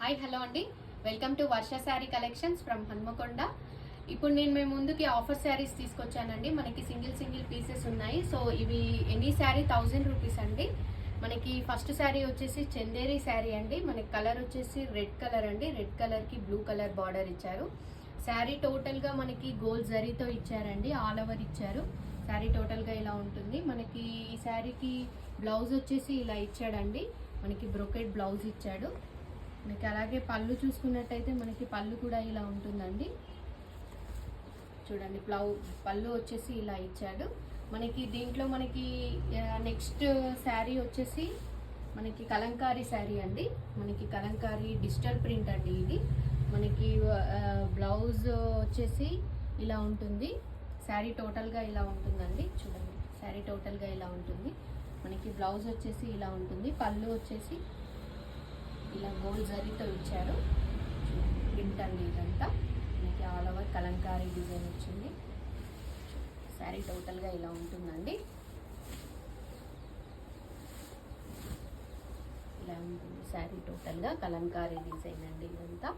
Hi hello అండి, welcome to Varsha sari collections from Hanamkonda. ఇప్పుడు నేను మేము ముందుకి ఆఫర్ శారీస్ తీసుకొచ్చానండి. మనకి సింగిల్ పీసెస్ ఉన్నాయి. సో ఇవి ఎనీ శారీ 1000 రూపీస్ అండి. మనకి ఫస్ట్ శారీ వచ్చేసి చందేరి శారీ అండి. మనకి కలర్ వచ్చేసి రెడ్ కలర్ అండి. రెడ్ కలర్కి బ్లూ కలర్ బార్డర్ ఇచ్చారు. శారీ టోటల్గా మనకి గోల్డ్ జరీతో ఇచ్చారండి, ఆల్ ఓవర్ ఇచ్చారు. శారీ టోటల్గా ఇలా ఉంటుంది. మనకి ఈ శారీకి బ్లౌజ్ వచ్చేసి ఇలా ఇచ్చాడండి. మనకి బ్రొకెట్ బ్లౌజ్ ఇచ్చాడు. మనకి అలాగే పళ్ళు చూసుకున్నట్టయితే మనకి పళ్ళు కూడా ఇలా ఉంటుందండి. చూడండి, పళ్ళు వచ్చేసి ఇలా ఇచ్చాడు. మనకి దీంట్లో మనకి నెక్స్ట్ శారీ వచ్చేసి మనకి కలంకారీ శారీ అండి. మనకి కలంకారీ డిజిటల్ ప్రింట్ అండి. ఇది మనకి బ్లౌజ్ వచ్చేసి ఇలా ఉంటుంది. శారీ టోటల్గా ఇలా ఉంటుందండి. చూడండి, శారీ టోటల్గా ఇలా ఉంటుంది. మనకి బ్లౌజ్ వచ్చేసి ఇలా ఉంటుంది. పళ్ళు వచ్చేసి ఇలా గోల్డ్ జరీతో ఇచ్చారు. ప్రింట్ అండి ఇదంతా. మనకి ఆల్ ఓవర్ కలంకారీ డిజైన్ వచ్చింది. శారీ టోటల్గా ఇలా ఉంటుందండి. ఇలా ఉంటుంది శారీ టోటల్గా కలంకారీ డిజైన్ అండి ఇదంతా.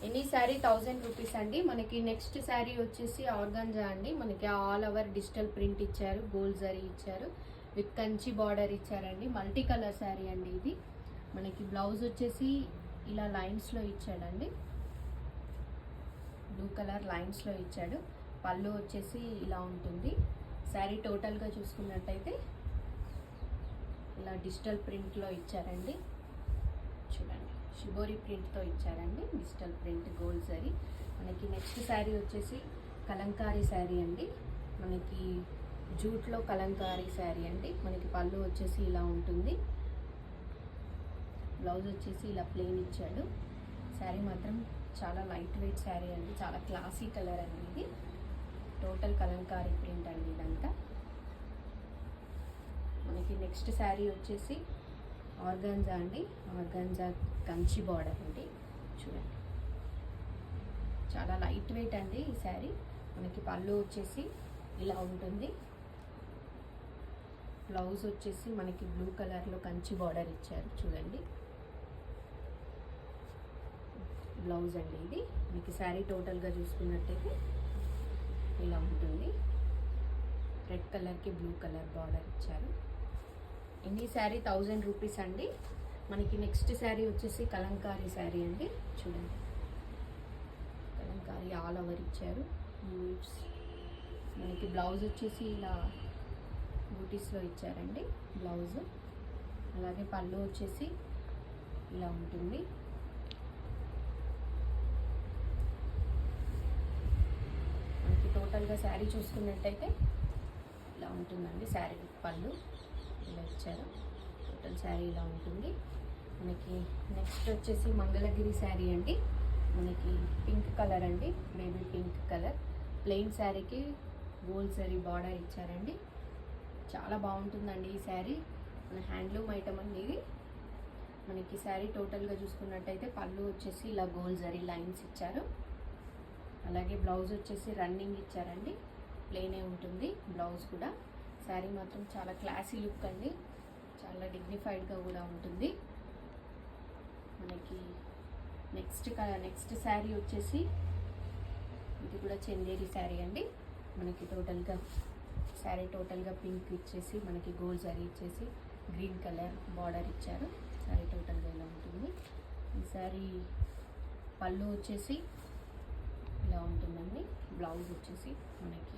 ఎనీ శారీ 1000 రూపీస్ అండి. మనకి నెక్స్ట్ శారీ వచ్చేసి ఆర్గాంజా అండి. మనకి ఆల్ ఓవర్ డిజిటల్ ప్రింట్ ఇచ్చారు, గోల్డ్ జరీ ఇచ్చారు, విత్ కంచి బార్డర్ ఇచ్చారండి. మల్టీ కలర్ శారీ అండి ఇది. మనకి బ్లౌజ్ వచ్చేసి ఇలా లైన్స్లో ఇచ్చాడండి, బ్లూ కలర్ లైన్స్లో ఇచ్చాడు. పళ్ళు వచ్చేసి ఇలా ఉంటుంది. శారీ టోటల్గా చూసుకున్నట్టయితే ఇలా డిజిటల్ ప్రింట్లో ఇచ్చారండి. చూడండి, షిబోరి ప్రింట్తో ఇచ్చారండి, డిజిటల్ ప్రింట్ గోల్డ్ జరీ. మనకి నెక్స్ట్ శారీ వచ్చేసి కలంకారీ శారీ అండి. మనకి జూట్లో కలంకారీ శారీ అండి. మనకి పళ్ళు వచ్చేసి ఇలా ఉంటుంది. బ్లౌజ్ వచ్చేసి ఇలా ప్లెయిన్ ఇచ్చాడు. శారీ మాత్రం చాలా లైట్ వెయిట్ శారీ అండి, చాలా క్లాసీ కలర్ అండి ఇది. టోటల్ కలంకారీ ప్రింట్ అండి ఇదంతా. మనకి నెక్స్ట్ శారీ వచ్చేసి ఆర్గాంజా అండి. ఆర్గాంజా కంచి బార్డర్ అండి. చూడండి, చాలా లైట్ వెయిట్ అండి ఈ శారీ. మనకి పళ్ళు వచ్చేసి ఇలా ఉంటుంది. బ్లౌజ్ వచ్చేసి మనకి బ్లూ కలర్లో కంచి బార్డర్ ఇచ్చారు. చూడండి, బ్లౌజ్ అండి ఇది. మీకు శారీ టోటల్గా చూసుకున్నట్టయితే ఇలా ఉంటుంది. రెడ్ కలర్కి బ్లూ కలర్ బార్డర్ ఇచ్చారు. ఎన్ని శారీ 1000 రూపీస్ అండి. మనకి నెక్స్ట్ శారీ వచ్చేసి కలంకారీ శారీ అండి. చూడండి, కలంకారీ ఆల్ ఓవర్ ఇచ్చారు. మనకి బ్లౌజ్ వచ్చేసి ఇలా బూటీస్లో ఇచ్చారండి బ్లౌజ్. అలాగే పళ్ళు వచ్చేసి ఇలా ఉంటుంది. మనకి టోటల్గా శారీ చూసుకున్నట్టయితే ఇలా ఉంటుందండి. శారీ పళ్ళు ఇలా ఇచ్చారు. టోటల్ శారీ ఇలా ఉంటుంది. మనకి నెక్స్ట్ వచ్చేసి మంగళగిరి శారీ అండి. మనకి పింక్ కలర్ అండి, బేబీ పింక్ కలర్. ప్లెయిన్ శారీకి గోల్డ్ శారీ బార్డర్ ఇచ్చారండి. చాలా బాగుంటుందండి ఈ శారీ. మన హ్యాండ్లూమ్ ఐటమ్ అండి ఇది. మనకి శారీ టోటల్గా చూసుకున్నట్టయితే పళ్ళు వచ్చేసి ఇలా గోల్డ్ జరీ లైన్స్ ఇచ్చారు. అలాగే బ్లౌజ్ వచ్చేసి రన్నింగ్ ఇచ్చారండి. ప్లెయినే ఉంటుంది బ్లౌజ్ కూడా. శారీ మాత్రం చాలా క్లాసీ లుక్ అండి, చాలా డిగ్నిఫైడ్గా కూడా ఉంటుంది. మనకి నెక్స్ట్ శారీ వచ్చేసి ఇది కూడా చందేరి శారీ అండి. మనకి టోటల్గా శారీ టోటల్గా పింక్ ఇచ్చేసి మనకి గోల్డ్ జరీ ఇచ్చేసి గ్రీన్ కలర్ బార్డర్ ఇచ్చారు. శారీ టోటల్గా ఇలా ఉంటుంది. ఈ శారీ పళ్ళు వచ్చేసి ఇలా ఉంటుందండి. బ్లౌజ్ వచ్చేసి మనకి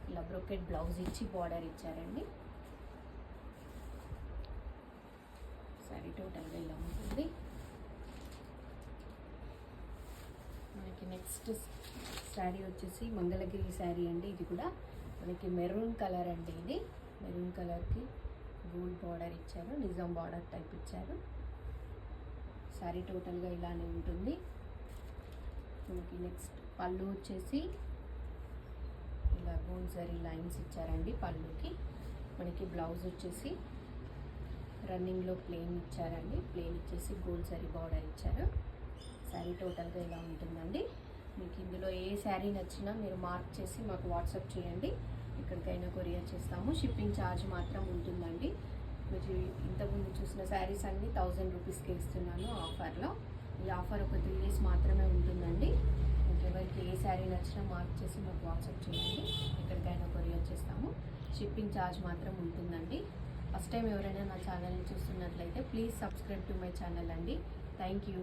ఇలా బ్రోకెట్ బ్లౌజ్ ఇచ్చి బార్డర్ ఇచ్చారండి. శారీ టోటల్గా ఇలా ఉంటుంది. మనకి నెక్స్ట్ శారీ వచ్చేసి మంగళగిరి శారీ అండి. ఇది కూడా మనకి మెరూన్ కలర్ అండి. ఇది మెరూన్ కలర్కి గోల్డ్ బార్డర్ ఇచ్చారు, నిజాం బార్డర్ టైప్ ఇచ్చారు. శారీ టోటల్గా ఇలానే ఉంటుంది. మనకి నెక్స్ట్ పళ్ళు వచ్చేసి ఇలా గోల్డ్ జరీ లైన్స్ ఇచ్చారండి పళ్ళుకి. మనకి బ్లౌజ్ వచ్చేసి రన్నింగ్లో ప్లెయిన్ ఇచ్చారండి. ప్లెయిన్ ఇచ్చేసి గోల్డ్ జరీ బార్డర్ ఇచ్చారు. శారీ టోటల్గా ఇలా ఉంటుందండి. మీకు ఇందులో ఏ శారీ నచ్చినా మీరు మార్క్ చేసి మాకు వాట్సాప్ చేయండి. ఎక్కడికైనా కొరియర్ చేస్తాము. షిప్పింగ్ ఛార్జ్ మాత్రం ఉంటుందండి. మీరు ఇంతకుముందు చూసిన శారీస్ అన్ని 1000 రూపీస్కి ఇస్తున్నాను ఆఫర్లో. ఈ ఆఫర్ ఒక 3 days మాత్రమే ఉంటుందండి. మీకు ఎవరికి ఏ శారీ నచ్చినా మార్క్ చేసి మాకు వాట్సాప్ చేయండి, ఎక్కడికైనా కొరియర్ చేస్తాము. షిప్పింగ్ ఛార్జ్ మాత్రం ఉంటుందండి. ఫస్ట్ టైం ఎవరైనా నా ఛానల్ని చూస్తున్నట్లయితే please subscribe to my channel అండి. Thank you.